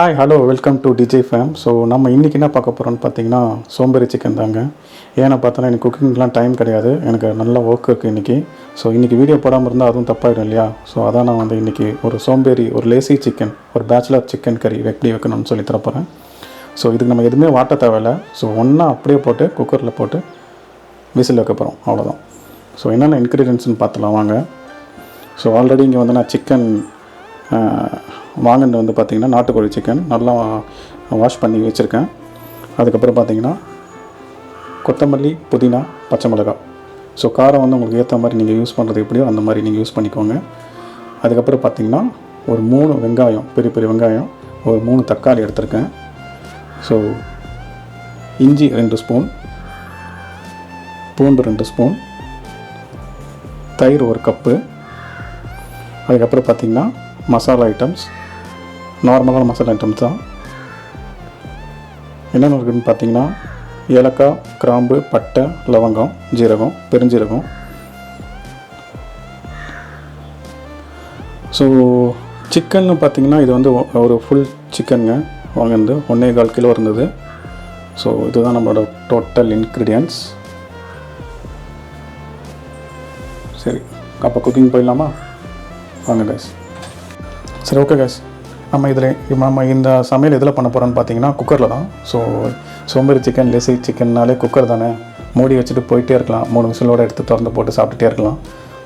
Hi hello welcome to DJ fame. So நம்ம இன்றைக்கி என்ன பார்க்க போகிறோன்னு பார்த்தீங்கன்னா சோம்பேறி சிக்கன் தாங்க. ஏன்னா பார்த்தோன்னா எனக்கு குக்கிங்லாம் டைம் கிடையாது, எனக்கு நல்ல ஒர்க் இருக்குது இன்றைக்கி. ஸோ இன்றைக்கி வீடியோ போடாமல் இருந்தால் அதுவும் தப்பாயிடும் இல்லையா? ஸோ அதான் நான் வந்து இன்றைக்கி ஒரு சோம்பேறி ஒரு லேசி சிக்கன், ஒரு பேச்சுலர் சிக்கன் கறி எப்படி வைக்கணும்னு சொல்லி தரப்போகிறேன். ஸோ இதுக்கு நம்ம எதுவுமே வாட்ட தேவையில்லை. ஸோ ஒன்றா அப்படியே போட்டு குக்கரில் போட்டு விசில் வைக்க போகிறோம், அவ்வளோதான். ஸோ என்னென்ன இன்க்ரீடியன்ட்ஸ்னு பார்த்துலாம் வாங்க. ஸோ ஆல்ரெடி இங்கே வந்து நான் சிக்கன் வாங்கினது வந்து பார்த்திங்கன்னா நாட்டுக்கோழி சிக்கன் நல்லா வாஷ் பண்ணி வச்சுருக்கேன். அதுக்கப்புறம் பார்த்திங்கன்னா கொத்தமல்லி, புதினா, பச்சை மிளகாய். ஸோ காரம் வந்து உங்களுக்கு ஏற்ற மாதிரி நீங்கள் யூஸ் பண்ணுறது எப்படியோ அந்த மாதிரி நீங்கள் யூஸ் பண்ணிக்கோங்க. அதுக்கப்புறம் பார்த்திங்கன்னா ஒரு 3 வெங்காயம், பெரிய பெரிய வெங்காயம், ஒரு 3 தக்காளி எடுத்திருக்கேன். ஸோ இஞ்சி 2 ஸ்பூன், பூண்டு 2 ஸ்பூன், தயிர் 1 கப்பு. அதுக்கப்புறம் பார்த்திங்கன்னா மசாலா ஐட்டம்ஸ், நார்மலான மசாலா ஐட்டம்ஸ் தான். என்னென்ன இருக்குதுன்னு பார்த்தீங்கன்னா ஏலக்காய், கிராம்பு, பட்டை, லவங்கம், ஜீரகம், பெருஞ்சீரகம். ஸோ சிக்கன்னு பார்த்திங்கன்னா இது வந்து ஒரு ஃபுல் சிக்கனுங்க வாங்கினது 1.25 கிலோ இருந்தது. ஸோ இதுதான் நம்மளோட டோட்டல் இன்க்ரீடியன்ட்ஸ். சரி, அப்போ குக்கிங் போயிடலாமா? வாங்க கைஸ். சரி, ஓகே கைஸ். நம்ம இந்த சமையல் எதில் பண்ண போகிறோன்னு பார்த்தீங்கன்னா குக்கரில் தான். ஸோ சோம்பேறி சிக்கன், லேசி சிக்கன்னாலே குக்கர் தானே, மூடி வச்சுட்டு போயிட்டே இருக்கலாம், 3 விசிலோடு எடுத்து திறந்து போட்டு சாப்பிட்டுட்டே இருக்கலாம்.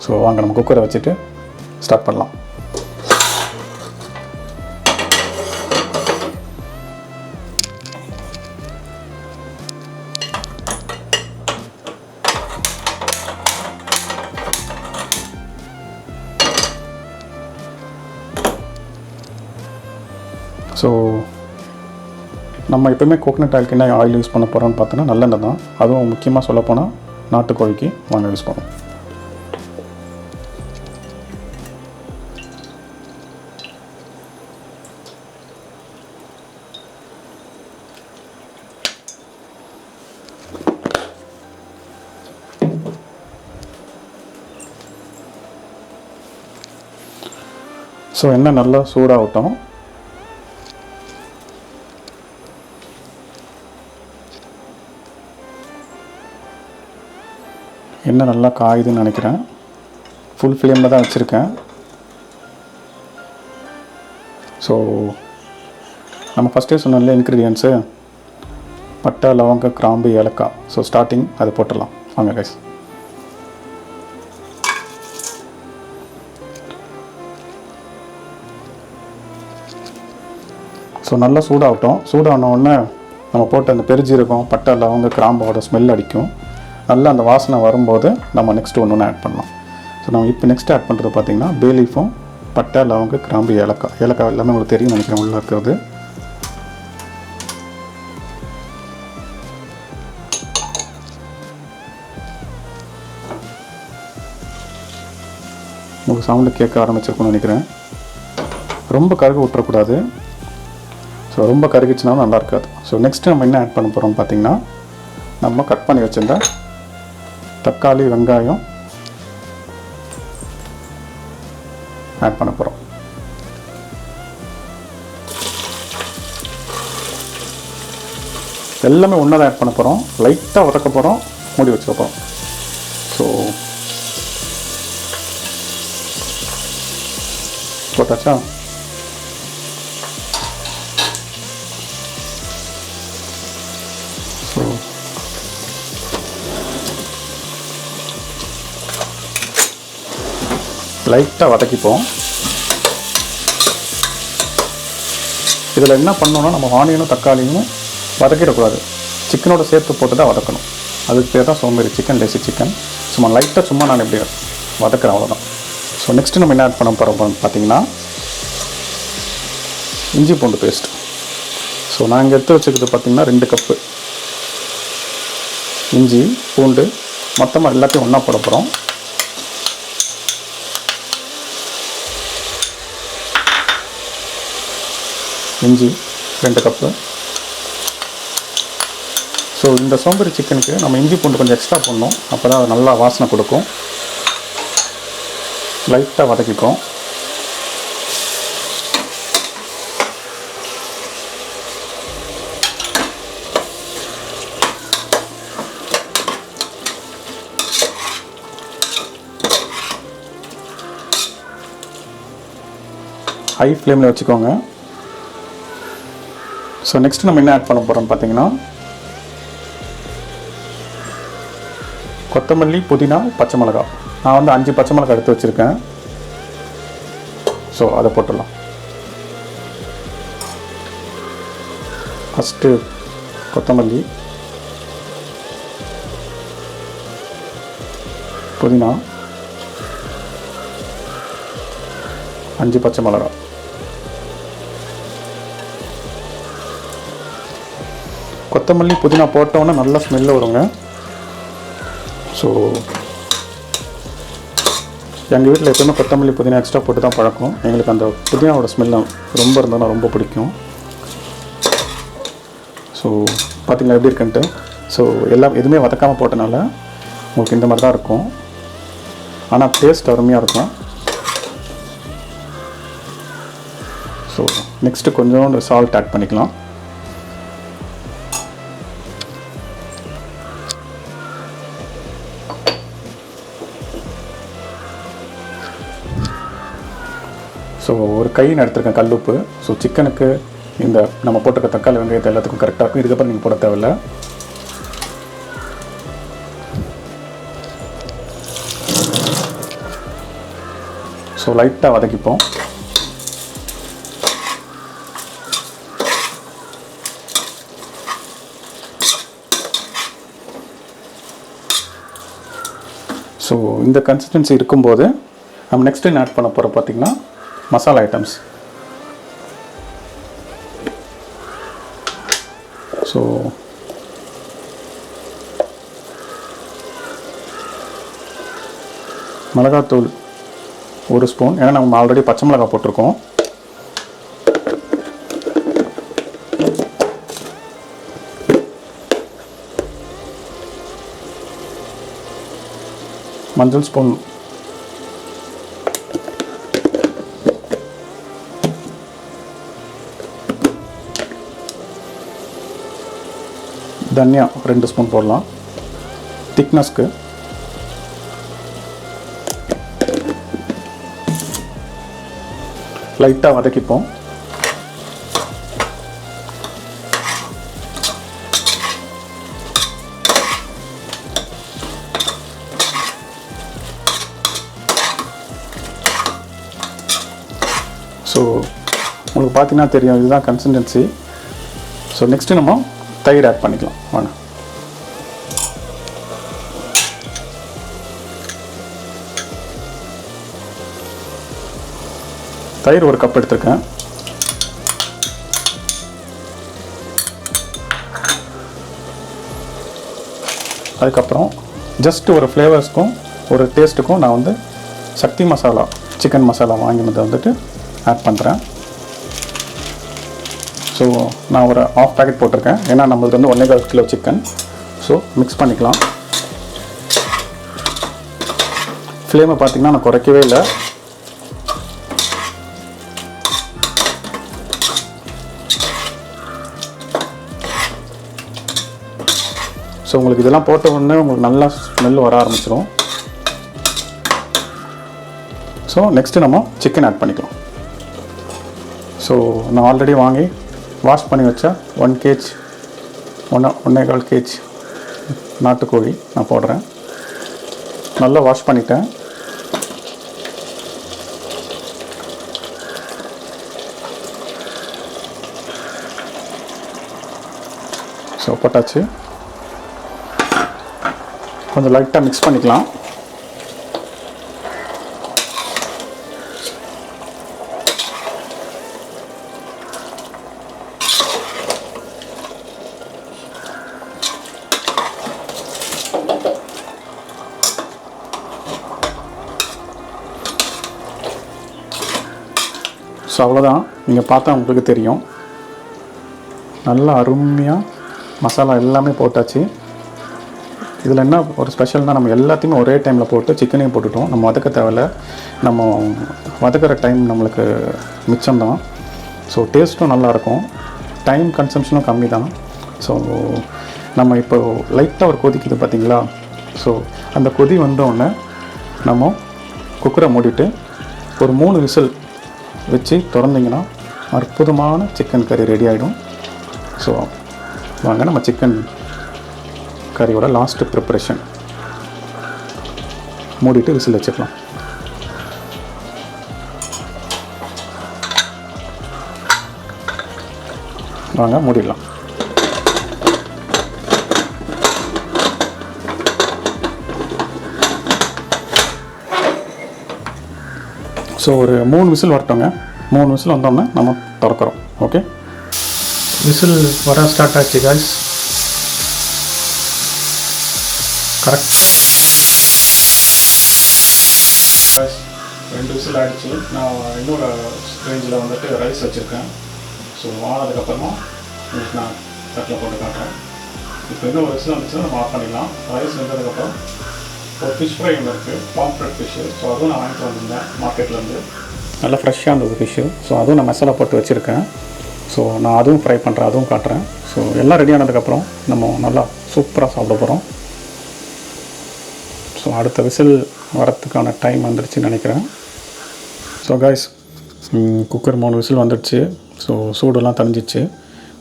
ஸோ வாங்க நம்ம குக்கரை வச்சுட்டு ஸ்டார்ட் பண்ணலாம். ஸோ நம்ம எப்போயுமே கோகனட் ஆயிலுக்கு என்ன ஆயில் யூஸ் பண்ண போகிறோம்னு பார்த்தோன்னா நல்லெண்ணெய் தான். அதுவும் முக்கியமாக சொல்லப்போனால் நாட்டுக்கோழிக்கு வாங்க யூஸ் பண்ணுவோம். ஸோ எண்ணெய் நல்லா சூடாகட்டும். எண்ணெய் நல்லா காயுதுன்னு நினைக்கிறேன். ஃபுல் ஃப்ளேமில் தான் வச்சுருக்கேன். ஸோ நம்ம ஃபஸ்ட்டே சொன்னோம்ல இன்க்ரீடியன்ஸு பட்டை, லவங்க, கிராம்பு, ஏலக்காய். ஸோ ஸ்டார்டிங் அதை போட்டுடலாம் வாங்க கைஸ். ஸோ நல்லா சூடாகட்டும். சூடான உடனே நம்ம போட்ட அந்த பெருஜீரகம், பட்டை, லவங்க, கிராம்போட ஸ்மெல் அடிக்கும். நல்லா அந்த வாசனை வரும்போது நம்ம நெக்ஸ்ட்டு ஒன்று ஆட் பண்ணலாம். ஸோ நம்ம இப்போ நெக்ஸ்ட் ஆட் பண்ணுறது பார்த்திங்கன்னா பே லீஃபும், பட்டை, லவங்க, கிராம்பு, ஏலக்காய் எல்லாமே உங்களுக்கு தெரியும் நினைக்கிறேன் உள்ளே இருக்கிறது. உங்களுக்கு சவுண்டு கேட்க ஆரம்பிச்சிருக்குன்னு நினைக்கிறேன். ரொம்ப கருக விட்டுறக்கூடாது. ஸோ ரொம்ப கருகிச்சுனாலும் நல்லா இருக்காது. ஸோ நெக்ஸ்ட்டு நம்ம என்ன ஆட் பண்ண போகிறோம்னு பார்த்திங்கன்னா நம்ம கட் பண்ணி வச்சுருந்த தக்காளி, வெங்காயம் ஆட் பண்ண போகிறோம். எல்லாமே ஒன்றா தான் ஆட் பண்ண போகிறோம். லைட்டாக வதக்க போகிறோம், மூடி வச்சுக்க போகிறோம். ஸோ போட்டாச்சா? ஸோ லைட்டாக வதக்கிப்போம். இதில் என்ன பண்ணோன்னா நம்ம ஆனியனும் தக்காளியும் வதக்கிடக்கூடாது, சிக்கனோட சேர்த்து போட்டு தான் வதக்கணும். அதுக்கு பேர் தான் சோம்பேறி சிக்கன், லேசி சிக்கன். சும்மா லைட்டாக சும்மா நான் இப்படி வதக்கிறேன், அவ்வளோதான். ஸோ நெக்ஸ்ட்டு நம்ம என்ன ஆட் பண்ண போகிறோம் பார்த்தீங்கன்னா இஞ்சி பூண்டு பேஸ்ட். ஸோ நான் இங்கே எடுத்து வச்சுக்கிறது பார்த்திங்கன்னா 2 கப்பு இஞ்சி பூண்டு, மொத்தமாக எல்லாத்தையும் ஒன்றா போட போகிறோம். இஞ்சி 2 கப்பு. ஸோ இந்த சோம்பேறி சிக்கனுக்கு நம்ம இஞ்சி பூண்டு கொஞ்சம் எக்ஸ்ட்ரா பண்ணணும், அப்போ தான் நல்லா வாசனை கொடுக்கும். லைட்டாக வதக்கிப்போம். ஹை ஃப்ளேமில் வச்சுக்கோங்க. ஸோ நெக்ஸ்ட் நம்ம என்ன ஆட் பண்ண போகிறோம்னு பார்த்தீங்கன்னா கொத்தமல்லி, புதினா, பச்சை மிளகாய். நான் வந்து 5 பச்சை மிளகாய் எடுத்து வச்சுருக்கேன். ஸோ அதை போட்டுடலாம். ஃபஸ்ட்டு கொத்தமல்லி, புதினா, 5 பச்சை மிளகாய். கொத்தமல்லி, புதினா போட்டோன்னே நல்லா ஸ்மெல்லு வருங்க. ஸோ எங்கள் வீட்டில் எப்போயுமே கொத்தமல்லி, புதினா எக்ஸ்ட்ரா போட்டு தான் பழக்கம். எங்களுக்கு அந்த புதினாவோட ஸ்மெல் ரொம்ப இருந்ததுன்னா ரொம்ப பிடிக்கும். ஸோ பார்த்திங்களா எப்படி இருக்குன்ட்டு. ஸோ எதுவுமே வதக்காமல் போட்டனால உங்களுக்கு இந்த மாதிரி தான் இருக்கும். ஆனால் டேஸ்ட் அருமையாக இருக்கும். ஸோ நெக்ஸ்ட்டு கொஞ்சோண்டு சால்ட் ஆட் பண்ணிக்கலாம். ஸோ ஒரு கைன்னு எடுத்துருக்கேன் கல்லுப்பு. ஸோ சிக்கனுக்கு இந்த நம்ம போட்டிருக்க தக்காளி, வெங்காயத்தை எல்லாத்துக்கும் கரெக்டாக இருக்கும். இதுக்கப்புறம் நீங்கள் போட தேவையில்லை. ஸோ லைட்டாக வதக்கிப்போம். ஸோ இந்த கன்சிஸ்டன்சி இருக்கும்போது நம்ம நெக்ஸ்ட் என்ன ஆட் பண்ண போகிறோம் பார்த்திங்கன்னா மசாலா ஐட்டம்ஸ். ஸோ மிளகாத்தூள் 1 ஸ்பூன், ஏன்னா நம்ம ஆல்ரெடி பச்சை மிளகாய் போட்டிருக்கோம். மஞ்சள் ஸ்பூன், தனியா 2 ஸ்பூன் போடலாம் திக்னஸ்க்கு. லைட்டாக வதக்கிப்போம். ஸோ உங்களுக்கு பார்த்தீங்கன்னா தெரியும், இதுதான் கன்சிஸ்டன்சி. ஸோ நெக்ஸ்ட்டு நம்ம தயிர் ஆட் பண்ணிக்கலாம். வாங்க. தயிர் 1 கப் எடுத்துருக்கேன். அதுக்கப்புறம் ஜஸ்ட் ஒரு ஃப்ளேவர்ஸ்க்கும் ஒரு டேஸ்ட்டுக்கும் நான் வந்து சக்தி மசாலா, சிக்கன் மசாலா வாங்கினதை வந்துட்டு ஆட் பண்ணுறேன். ஸோ நான் ஒரு 1/2 பேக்கெட் போட்டிருக்கேன், ஏன்னா நம்மளுக்கு வந்து 1.25 கிலோ சிக்கன். ஸோ மிக்ஸ் பண்ணிக்கலாம். ஃப்ளேமை பார்த்திங்கன்னா நான் குறைக்கவே இல்லை. ஸோ உங்களுக்கு இதெல்லாம் போட்ட உடனே உங்களுக்கு நல்லா ஸ்மெல் வர ஆரம்பிச்சிடும். ஸோ நெக்ஸ்ட்டு நம்ம சிக்கன் ஆட் பண்ணிக்கலாம். ஸோ நான் ஆல்ரெடி வாங்கி வாஷ் பண்ணி வச்சா 1 kg 1.25 kg நாட்டுக்கோழி நான் போடுறேன். நல்லா வாஷ் பண்ணிட்டேன். ஸோ போட்டாச்சு. கொஞ்சம் லைட்டாக மிக்ஸ் பண்ணிக்கலாம். ஸோ அவ்வளோதான். நீங்கள் பார்த்தா உங்களுக்கு தெரியும், நல்லா அருமையாக மசாலா எல்லாமே போட்டாச்சு. இதில் என்ன ஒரு ஸ்பெஷல்னால் நம்ம எல்லாத்தையுமே ஒரே டைமில் போட்டு சிக்கனையும் போட்டுட்டோம். நம்ம வதக்க தேவையில்லை. நம்ம வதக்கிற டைம் நம்மளுக்கு மிச்சம்தான். ஸோ டேஸ்ட்டும் நல்லாயிருக்கும், டைம் கன்சம்ஷனும் கம்மி தான். ஸோ நம்ம இப்போ லைட்டாக ஒரு கொதிக்குது பார்த்திங்களா. ஸோ அந்த கொதி வந்தோடனே நம்ம குக்கரை மூடிட்டு ஒரு 3 விசில் வச்சு திறந்தீங்கன்னா அற்புதமான சிக்கன் கறி ரெடி ஆகிடும். ஸோ வாங்க நம்ம சிக்கன் கறியோட லாஸ்ட்டு ப்ரிப்ரேஷன். மூடிட்டு விசில் வச்சுக்கலாம். வாங்க மூடிடலாம். ஸோ ஒரு 3 விசில் வரட்டோங்க. 3 விசில் வந்தோடனே நம்ம திறக்கிறோம். ஓகே, விசில் வர ஸ்டார்ட் ஆச்சு காய்ஸ். கரெக்ட் 2 விசில் ஆகிடுச்சு. நான் இன்னொரு ரேஞ்சில் வந்துட்டு ரைஸ் வச்சுருக்கேன். ஸோ ஆனதுக்கப்புறமா உங்களுக்கு நான் தட்டில் போட்டு காட்டுறேன். இப்போ இன்னும் ஒரு விசில் வந்துச்சுன்னா நம்ம ஆஃப் பண்ணிடலாம். ரைஸ் வெந்ததுக்கப்புறம் ஒரு ஃபிஷ் ஃப்ரை ஒன்று இருக்குது, பாம்ஃப்ரெட் ஃபிஷ்ஷு. ஸோ அதுவும் நான் வாங்கிட்டு வந்திருந்தேன் மார்க்கெட்லேருந்து. நல்லா ஃப்ரெஷ்ஷாக இருந்தது ஃபிஷ்ஷு. ஸோ அதுவும் நான் மசாலா போட்டு வச்சுருக்கேன். ஸோ நான் அதுவும் ஃப்ரை பண்ணுறேன், அதுவும் காட்டுறேன். ஸோ எல்லாம் ரெடி ஆனதுக்கப்புறம் நம்ம நல்லா சூப்பராக சாப்பிட போகிறோம். ஸோ அடுத்த விசில் வரத்துக்கான டைம் வந்துடுச்சுன்னு நினைக்கிறேன். ஸோ காய்ஸ், குக்கர் 3 விசில் வந்துடுச்சு. ஸோ சூடெல்லாம் தணிஞ்சிச்சு.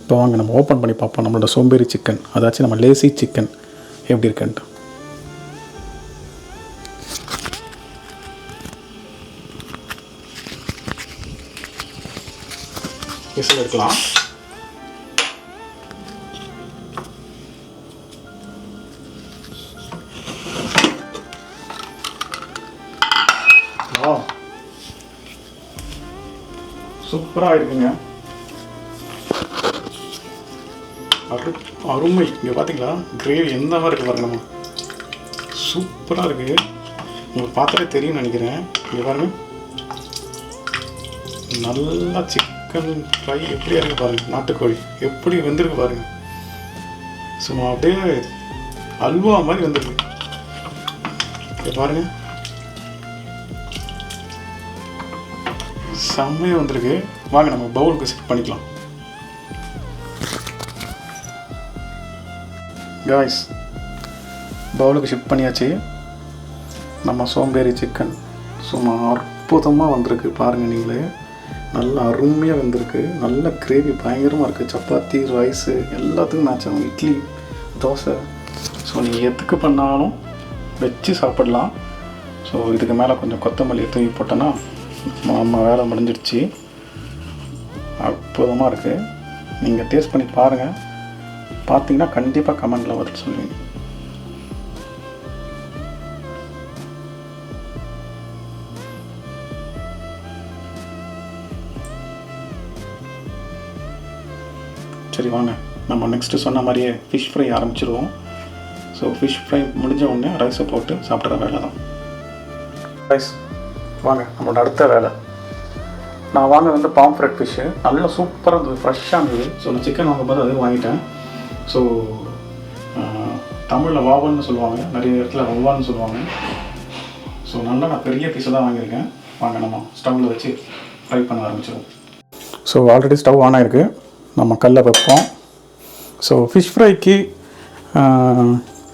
இப்போ வாங்க நம்ம ஓப்பன் பண்ணி பார்ப்போம் நம்மளோட சோம்பேறி சிக்கன், அதாச்சும் நம்ம லேசி சிக்கன் எப்படி இருக்குன்ட்டு. விசில் எடுக்கலாம். சூப்பராக இருக்குங்க. அருமை. இங்கே பார்த்தீங்களா கிரேவி எந்த மாதிரி இருக்குது பாருங்க. நம்ம சூப்பராக இருக்குது. உங்களுக்கு பார்த்தாலே தெரியும்னு நினைக்கிறேன். இங்கே பாருங்க, நல்லா சிக்கன் ஃப்ரை எப்படியா இருக்குது பாருங்கள். நாட்டுக்கோழி எப்படி வெந்திருக்கு பாருங்கள். சும்மா அப்படியே அல்வா மாதிரி வெந்திருக்கு. இங்கே பாருங்கள், செம்மையாக வந்திருக்கு. வாங்க நம்ம பவுலுக்கு செட் பண்ணிக்கலாம். காய்ஸ், பவுலுக்கு ஷிஃப்ட் பண்ணியாச்சு. நம்ம சோம்பேறி சிக்கன் சும்மா அற்புதமாக வந்திருக்கு பாருங்கள். நீங்களே நல்லா அருமையாக வந்திருக்கு. நல்ல கிரேவி பயங்கரமாக இருக்குது. சப்பாத்தி, ரைஸு எல்லாத்துக்கும் மேட்ச் ஆகும். இட்லி, தோசை. ஸோ நீங்கள் எதுக்கு பண்ணாலும் வச்சு சாப்பிடலாம். ஸோ இதுக்கு மேலே கொஞ்சம் கொத்தமல்லி தூவி போட்டோன்னா நம்ம வேலை முடிஞ்சிடுச்சு. அற்புதமாக இருக்குது. நீங்கள் டேஸ்ட் பண்ணி பாருங்கள். பார்த்தீங்கன்னா கண்டிப்பாக கமெண்டில் வந்து சொல்லுவீங்க. சரி வாங்க நம்ம நெக்ஸ்ட்டு சொன்ன மாதிரியே ஃபிஷ் ஃப்ரை ஆரம்பிச்சிடுவோம். ஸோ ஃபிஷ் ஃப்ரை முடிஞ்ச உடனே ரைஸை போட்டு சாப்பிட்ற வேலை தான். ரைஸ் வாங்க நம்மளோட அடுத்த வேலை. நான் வாங்க பாம்ஃப்ரெட் ஃபிஷ்ஷு நல்லா சூப்பராக இருந்தது, ஃப்ரெஷ்ஷாக இருந்தது. ஸோ நான் சிக்கன் வாங்கும்போது அதுவும் வாங்கிட்டேன். ஸோ தமிழில் வாவல்னு சொல்லுவாங்க, நிறைய இடத்துல வவ்வால்னு சொல்லுவாங்க. ஸோ நல்லா நான் பெரிய பீஸை தான் வாங்கியிருக்கேன். வாங்க நம்ம ஸ்டவ்வில் வச்சு ஃப்ரை பண்ண ஆரம்பிச்சிடுவோம். ஸோ ஆல்ரெடி ஸ்டவ் ஆன் ஆகிருக்கு. நம்ம கல்லை வைப்போம். ஸோ ஃபிஷ் ஃப்ரைக்கு,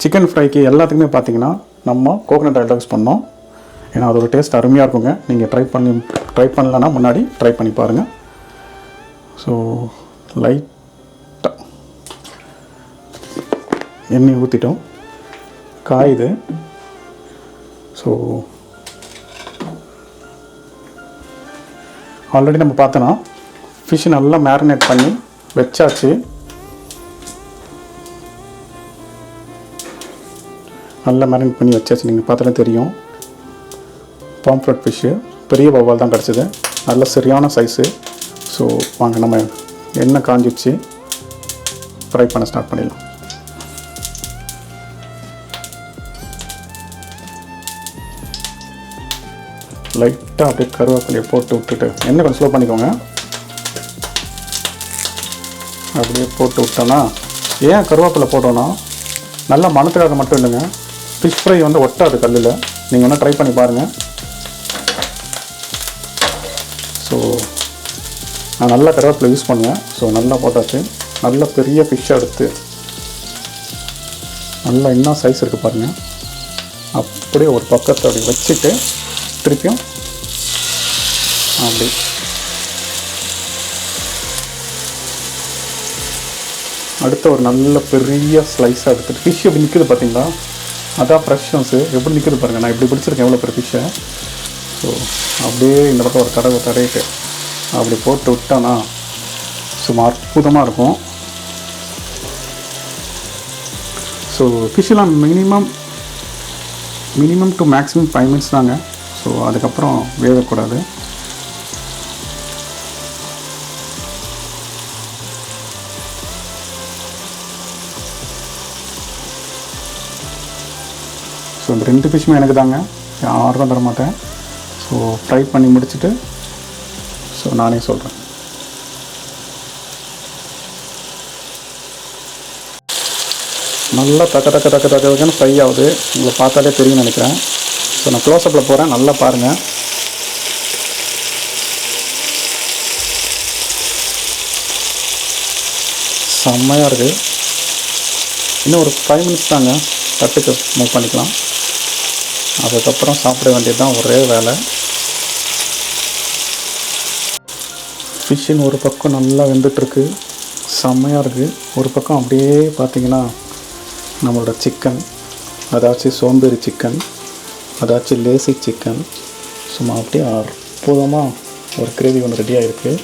சிக்கன் ஃப்ரைக்கு எல்லாத்துக்குமே பார்த்திங்கன்னா நம்ம கோகனட் ஆயில் யூஸ் பண்ணோம். ஏன்னா அதோட டேஸ்ட் அருமையாக இருக்குங்க. நீங்கள் ட்ரை பண்ணலன்னா முன்னாடி ட்ரை பண்ணி பாருங்கள். ஸோ லைட்டாக எண்ணெய் ஊற்றிட்டோம், காயுது. ஸோ ஆல்ரெடி நம்ம பார்த்தோன்னா ஃபிஷ் நல்லா மேரினேட் பண்ணி வச்சாச்சு. நல்லா மேரினேட் பண்ணி வச்சாச்சு. நீங்கள் பார்த்தாலே தெரியும். பாம்ஃப்ரெட் ஃபிஷ்ஷு பெரிய வவ்வால் தான் கிடச்சிது, நல்ல சரியான சைஸு. ஸோ வாங்க நம்ம எண்ணெய் காஞ்சிச்சு, ஃப்ரை பண்ண ஸ்டார்ட் பண்ணிடலாம். லைட்டாக அப்படியே கருவேப்பிலையை போட்டு விட்டுட்டு எண்ணெய் கொஞ்சம் ஸ்லோ பண்ணிக்கோங்க. அப்படியே போட்டு விட்டோன்னா, ஏன் கருவேப்பிலை போட்டோன்னா நல்லா மணத்துக்காக மட்டும் இல்லைங்க, ஃபிஷ் ஃப்ரை ஒட்டாது கல்லில். நீங்கள் வேணால் ட்ரை பண்ணி பாருங்கள். ஸோ நான் நல்லா கருவேப்பிலை யூஸ் பண்ணுவேன். ஸோ நல்லா போட்டாச்சு. நல்ல பெரிய ஃபிஷ்ஷாக எடுத்து நல்லா என்ன சைஸ் இருக்குது பாருங்கள். அப்படியே ஒரு பக்கத்தை அப்படி வச்சுட்டு திருப்பியும் அப்படி அடுத்த ஒரு நல்ல பெரிய ஸ்லைஸாக எடுத்துகிட்டு ஃபிஷ் எப்படி நிற்குது பார்த்தீங்களா? அதான் ஃப்ரெஷ்னஸ்ஸு. எப்படி நிற்குது பாருங்கள். நான் இப்படி பிடிச்சிருக்கேன் எவ்வளோ பெரிய ஃபிஷ்ஷை. ஸோ அப்படியே இந்த பக்கம் ஒரு தடவிட்டு அப்படி போட்டு விட்டோன்னா சும்மா அற்புதமாக இருக்கும். ஸோ ஃபிஷ்ஷெலாம் மினிமம் டு மேக்ஸிமம் 5 minutes தாங்க. ஸோ அதுக்கப்புறம் வேகக்கூடாது. ஸோ இந்த 2 ஃபிஷ்ஷுமே எனக்கு தாங்க, யாருக்கும் தர மாட்டேன். ஸோ ஃப்ரை பண்ணி முடிச்சுட்டு ஸோ நானே சொல்கிறேன். நல்லா தக்கன்னு ஃப்ரை ஆகுது. உங்களை பார்த்தாலே தெரியும்னு நினைக்கிறேன். ஸோ நான் க்ளோஸ்அப்பில் போகிறேன், நல்லா பாருங்கள். செம்மையாக இருக்குது. இன்னும் ஒரு 5 minutes தாங்க, தட்டுக்கு மூவ் பண்ணிக்கலாம். அதுக்கப்புறம் சாப்பிட வேண்டியது தான் ஒரே வேலை. ஃபிஷ்ஷின் ஒரு பக்கம் நல்லா வெந்துட்டுருக்கு, செம்மையாக இருக்குது. ஒரு பக்கம் அப்படியே பார்த்திங்கன்னா நம்மளோட சிக்கன், அதாச்சும் சோம்பேறி சிக்கன், அதாச்சும் லேசி சிக்கன், சும்மா அப்படியே அற்புதமாக ஒரு கிரேவி ஒன்று ரெடியாக இருக்குது.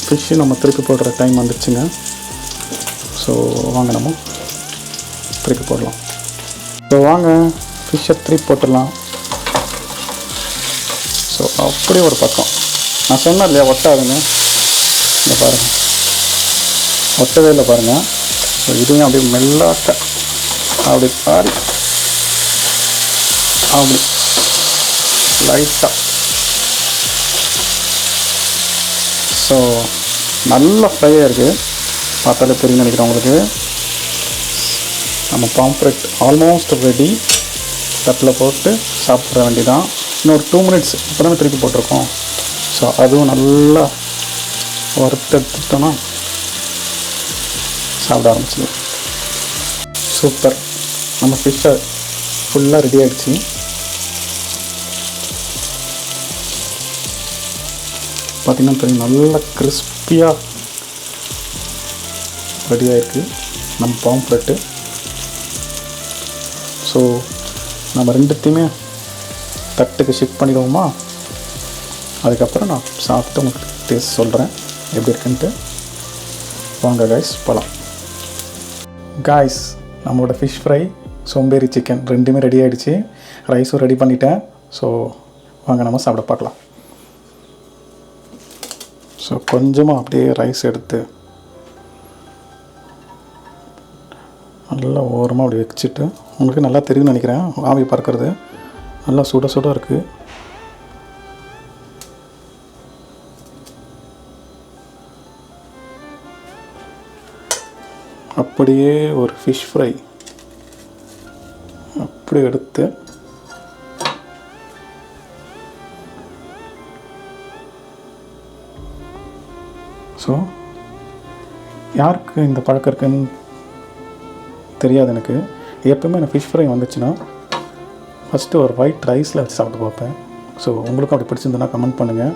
ஃபிஷ்ஷு நம்ம திருப்பி போடுற டைம் வந்துடுச்சுங்க. ஸோ வாங்க நம்ம திருப்பி போடலாம். ஸோ வாங்க ஃபிஷ்ஷை திருப்பி போட்டுடலாம். ஸோ அப்படியே ஒரு பக்கம் நான் சொன்னேன் இல்லையா ஒட்டாதுன்னு, இந்த பாருங்கள் ஒட்டவே இல்லை பாருங்கள். ஸோ இதையும் அப்படியே மெல்லாட்ட அப்படி பாரி அப்படி லைட்டாக. ஸோ நல்லா ஃப்ரையாக இருக்குது, பார்த்தாலே தெரியும் நினைக்கிறேன் உங்களுக்கு. நம்ம பாம்ப்ரெட் ஆல்மோஸ்ட் ரெடி. தட்டில் போட்டு சாப்பிட்ற வேண்டிதான். இன்னொரு 2 minutes இப்போ தானே திருப்பி போட்டிருக்கோம். ஸோ அதுவும் நல்லா வறுத்தெடுத்துட்டோன்னா சாப்பிட ஆரம்பிச்சிடும். சூப்பர், நம்ம ஃபிஷ்ஷை ஃபுல்லாக ரெடி ஆகிடுச்சு. பார்த்திங்கன்னா தெரியும் நல்லா கிறிஸ்பியாக ரெடி ஆகிருக்கு நம்ம பாம்ப்ரெட்டு. ஸோ நம்ம ரெண்டுத்தையுமே தட்டுக்கு ஷிஃப்ட் பண்ணிடுவோமா? அதுக்கப்புறம் நான் சாப்பிட்டு உங்களுக்கு டேஸ்ட் சொல்கிறேன் எப்படி இருக்குன்ட்டு. வாங்க காய்ஸ் போகலாம். காய்ஸ் நம்மளோட ஃபிஷ் ஃப்ரை, சோம்பேறி சிக்கன் ரெண்டுமே ரெடி ஆகிடுச்சு. ரைஸும் ரெடி பண்ணிட்டேன். ஸோ வாங்க நம்ம சாப்பிட பார்க்கலாம். ஸோ கொஞ்சமாக அப்படியே ரைஸ் எடுத்து நல்லா ஓரமாக அப்படி வச்சுட்டு, உங்களுக்கு நல்லா தெரியும்னு நினைக்கிறேன் ஆவி பறக்கிறது. நல்லா சுட இருக்குது. அப்படியே ஒரு ஃபிஷ் ஃப்ரை அப்படி எடுத்து ஸோ யாருக்கு இந்த பழக்கம் இருக்குன்னு தெரியாது எனக்கு. எப்பவுமே நான் ஃபிஷ் ஃப்ரை வந்துச்சுன்னா ஃபஸ்ட்டு ஒரு ஒயிட் ரைஸில் வச்சு சாப்பிட்டு பார்ப்பேன். ஸோ உங்களுக்கும் அப்படி பிடிச்சிருந்ததுன்னா கமெண்ட் பண்ணுங்கள்.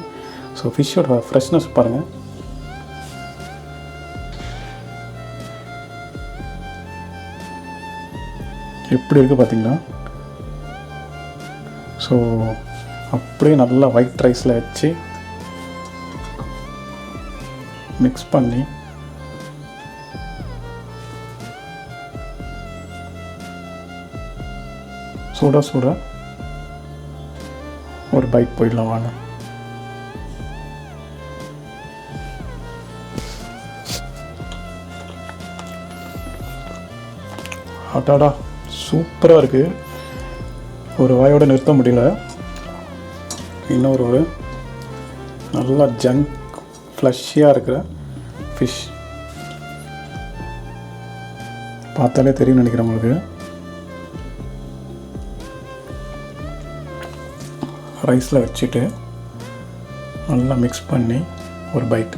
ஸோ ஃபிஷ்ஷோட ஃப்ரெஷ்னஸ் பாருங்கள். எப்படி இருக்குது பார்த்தீங்களா? ஸோ அப்படியே நல்லா ஒயிட் ரைஸில் வச்சு மிக்ஸ் பண்ணி சுட ஒரு பைட் போயிடலாம் வாங்க. அட்டாடா சூப்பராக இருக்குது. ஒரு வாயோடு நிறுத்த முடியல. இன்னொரு நல்லா ஜங்க் ஃப்ளஷியாக இருக்கிற ஃபிஷ் பார்த்தாலே தெரியும் நினைக்கிறேன் உங்களுக்கு. ரைஸில் வச்சுட்டு நல்லா மிக்ஸ் பண்ணி ஒரு பைட்.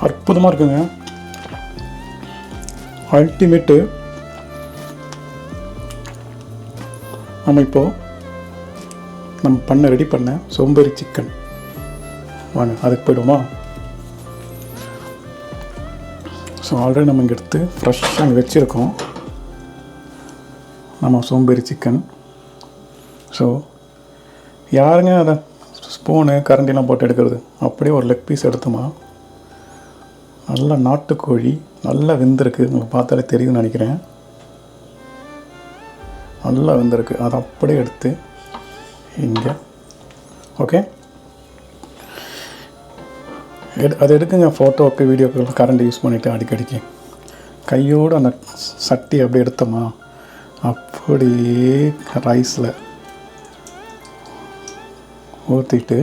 அற்புதமாக இருக்குங்க. அல்டிமேட்டு. நம்ம இப்போது ரெடி பண்ண சோம்பேறி சிக்கன் வாங்க அதுக்கு போய்டுவோமா. ஸோ ஆல்ரெடி நம்ம இங்கே எடுத்து ஃப்ரெஷ்ஷாக இங்கே வச்சுருக்கோம் நம்ம சோம்பேறி சிக்கன். ஸோ யாருங்க அதை ஸ்பூனு கரண்டிலாம் போட்டு எடுக்கிறது. அப்படியே ஒரு லெக் பீஸ் எடுத்தோமா, நல்லா நாட்டுக்கோழி நல்லா வெந்திருக்கு, உங்களுக்கு பார்த்தாலே தெரியுதுன்னு நினைக்கிறேன். நல்லா வெந்திருக்கு, அதை அப்படியே எடுத்து இங்கே ஓகே அதை எடுக்குங்க. ஃபோட்டோவுக்கு வீடியோக்கு கரண்ட் யூஸ் பண்ணிவிட்டு அடிக்கடிக்கு கையோடு அந்த சட்டி அப்படியே எடுத்தோமா, அப்படியே ரைஸில் ஊற்றிட்டு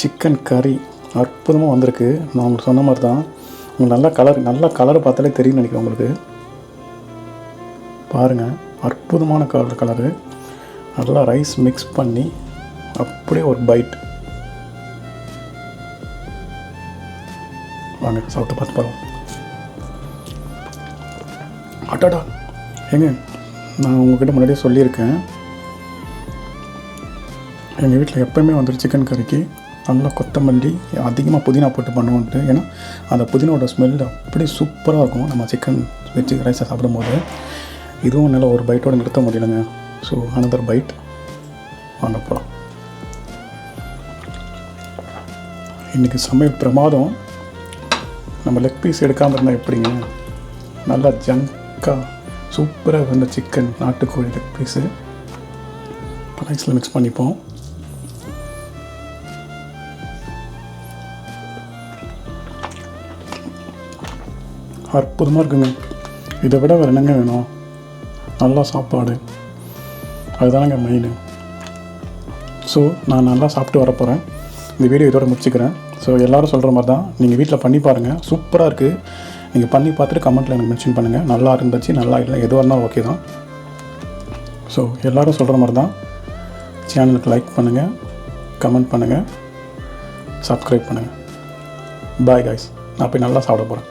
சிக்கன் கறி அற்புதமாக வந்திருக்கு. நான் உங்களுக்கு சொன்ன மாதிரி தான். உங்களுக்கு நல்லா கலர் பார்த்தாலே தெரியும்னு நினைக்கிறேன். உங்களுக்கு பாருங்கள், அற்புதமான கலரு. நல்லா ரைஸ் மிக்ஸ் பண்ணி அப்படியே ஒரு பைட் வாங்க சாப்பிட்டு பார்த்து பாருங்க. அட்டாடா ஏங்க, நான் உங்கள்கிட்ட முன்னாடியே சொல்லியிருக்கேன், எங்கள் வீட்டில் எப்போயுமே வந்துட்டு சிக்கன் கறிக்கு நல்லா கொத்தமல்லி அதிகமாக புதினா போட்டு பண்ணுவோன்ட்டு. ஏன்னா அந்த புதினாவோட ஸ்மெல் அப்படியே சூப்பராக இருக்கும் நம்ம சிக்கன் வச்சு ரைஸை சாப்பிடும்போது. இதுவும் நல்லா ஒரு பைட்டோடு நிறுத்த முடியலைங்க. ஸோ அனதர் பைட் வாங்க போகலாம். இன்றைக்கி சமையல் பிரமாதம். நம்ம லெக் பீஸ் எடுக்காமல் இருந்தால் எப்படிங்க, நல்லா ஜங்காக சூப்பராக வந்த சிக்கன் நாட்டுக்கோழி லெக் பீஸு ரைஸில் மிக்ஸ் பண்ணிப்போம். அற்புதமாக இருக்குங்க. இதை விட வேறு என்னங்க வேணும்? நல்லா சாப்பாடு, அதுதானங்க மெயின். ஸோ நான் நல்லா சாப்பிட்டு வரப்போகிறேன். இந்த வீடியோ இதோட முடிச்சுக்கிறேன். ஸோ எல்லோரும் சொல்கிற மாதிரி தான், நீங்கள் வீட்டில் பண்ணி பாருங்கள், சூப்பராக இருக்குது. நீங்கள் பண்ணி பார்த்துட்டு கமெண்ட்டில் எனக்கு மென்ஷன் பண்ணுங்கள். நல்லா இருந்துச்சு, நல்லா இல்லை, எதுவாக இருந்தாலும் ஓகே தான். ஸோ எல்லோரும் சொல்கிற மாதிரி தான், சேனலுக்கு லைக் பண்ணுங்கள், கமெண்ட் பண்ணுங்கள், சப்ஸ்கிரைப் பண்ணுங்கள். பாய் காய்ஸ், நான் போய் நல்லா சாப்பிட போகிறேன்.